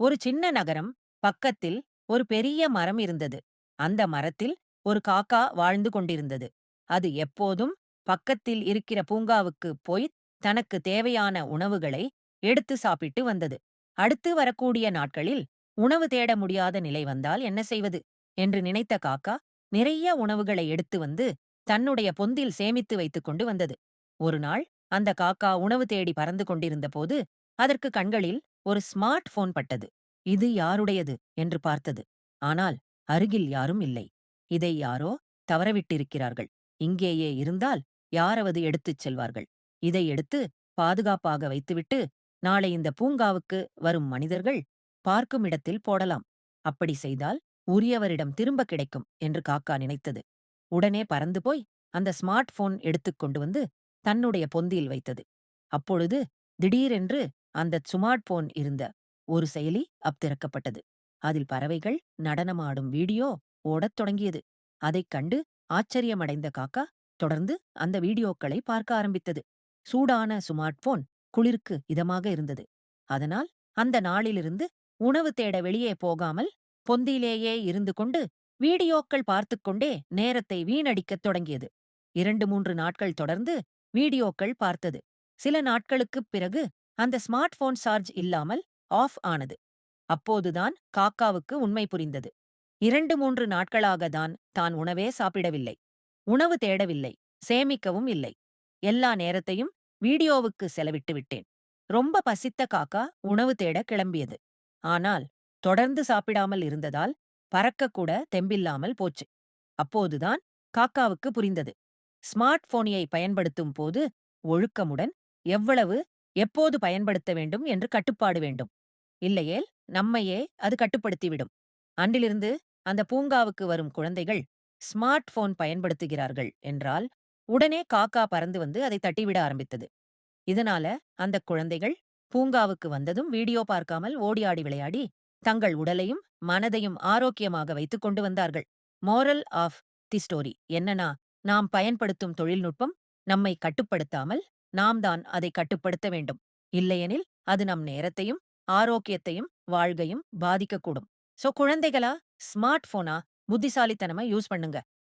ஒரு சின்ன நகரம் பக்கத்தில் ஒரு பெரிய மரம் இருந்தது. அந்த மரத்தில் ஒரு காக்கா வாழ்ந்து கொண்டிருந்தது. அது எப்போதும் பக்கத்தில் இருக்கிற பூங்காவுக்கு போய் தனக்கு தேவையான உணவுகளை எடுத்து சாப்பிட்டு வந்தது. அடுத்து வரக்கூடிய நாட்களில் உணவு தேட முடியாத நிலை வந்தால் என்ன செய்வது என்று நினைத்த காக்கா நிறைய உணவுகளை எடுத்து வந்து தன்னுடைய பொந்தில் சேமித்து வைத்துக் கொண்டு வந்தது. ஒரு நாள் அந்த காக்கா உணவு தேடி பறந்து கொண்டிருந்த போது அதற்கு கண்களில் ஒரு ஸ்மார்ட் போன் பட்டது. இது யாருடையது என்று பார்த்தது. ஆனால் அருகில் யாரும் இல்லை. இதை யாரோ தவறவிட்டிருக்கிறார்கள். இங்கேயே இருந்தால் யாராவது எடுத்துச் செல்வார்கள். இதை எடுத்து பாதுகாப்பாக வைத்துவிட்டு நாளை இந்த பூங்காவுக்கு வரும் மனிதர்கள் பார்க்கும் இடத்தில் போடலாம். அப்படி செய்தால் உரியவரிடம் திரும்ப கிடைக்கும் என்று காக்கா நினைத்தது. உடனே பறந்து போய் அந்த ஸ்மார்ட் போன் எடுத்துக் கொண்டு வந்து தன்னுடைய பொந்தியில் வைத்தது. அப்பொழுது திடீரென்று அந்த ஸ்மார்ட் போன் இருந்த ஒரு செயலி திறக்கப்பட்டது. அதில் பறவைகள் நடனமாடும் வீடியோ ஓடத் தொடங்கியது. அதைக் கண்டு ஆச்சரியமடைந்த காக்கா தொடர்ந்து அந்த வீடியோக்களை பார்க்க ஆரம்பித்தது. சூடான ஸ்மார்ட் போன் குளிருக்கு இதமாக இருந்தது. அதனால் அந்த நாளிலிருந்து உணவு தேட வெளியே போகாமல் பொந்தியிலேயே இருந்து கொண்டு வீடியோக்கள் பார்த்துக் கொண்டே நேரத்தை வீணடிக்கத் தொடங்கியது. 2, 3 நாட்கள் தொடர்ந்து வீடியோக்கள் பார்த்தது. சில நாட்களுக்குப் பிறகு அந்த ஸ்மார்ட் போன் சார்ஜ் இல்லாமல் ஆஃப் ஆனது. அப்போதுதான் காக்காவுக்கு உண்மை புரிந்தது. 2, 3 நாட்களாக தான் உணவே சாப்பிடவில்லை. உணவு தேடவில்லை. சேமிக்கவும் இல்லை. எல்லா நேரத்தையும் வீடியோவுக்கு செலவிட்டு விட்டேன். ரொம்ப பசித்த காக்கா உணவு தேட கிளம்பியது. ஆனால் தொடர்ந்து சாப்பிடாமல் இருந்ததால் பறக்கக்கூட தெம்பில்லாமல் போச்சு. அப்போதுதான் காக்காவுக்கு புரிந்தது. ஸ்மார்ட் போனியை பயன்படுத்தும் போது ஒழுக்கமுடன் எவ்வளவு எப்போது பயன்படுத்த வேண்டும் என்று கட்டுப்பாடு வேண்டும். இல்லையேல் நம்மையே அது கட்டுப்படுத்திவிடும். அன்றிலிருந்து அந்த பூங்காவுக்கு வரும் குழந்தைகள் ஸ்மார்ட் போன் பயன்படுத்துகிறார்கள் என்றால் உடனே காக்கா பறந்து வந்து அதை தட்டிவிட ஆரம்பித்தது. இதனால அந்த குழந்தைகள் பூங்காவுக்கு வந்ததும் வீடியோ பார்க்காமல் ஓடி ஆடி விளையாடி தங்கள் உடலையும் மனதையும் ஆரோக்கியமாக வைத்துக் கொண்டு வந்தார்கள். மோரல் ஆஃப் தி ஸ்டோரி என்னன்னா, நாம் பயன்படுத்தும் தொழில்நுட்பம் நம்மை கட்டுப்படுத்தாமல் நாம் தான் அதை கட்டுப்படுத்த வேண்டும். இல்லையெனில் அது நம் நேரத்தையும் ஆரோக்கியத்தையும் வாழ்கையும் பாதிக்கக்கூடும். சோ குழந்தைகளா ஸ்மார்ட் போனா புத்திசாலித்தனமா யூஸ் பண்ணுங்க.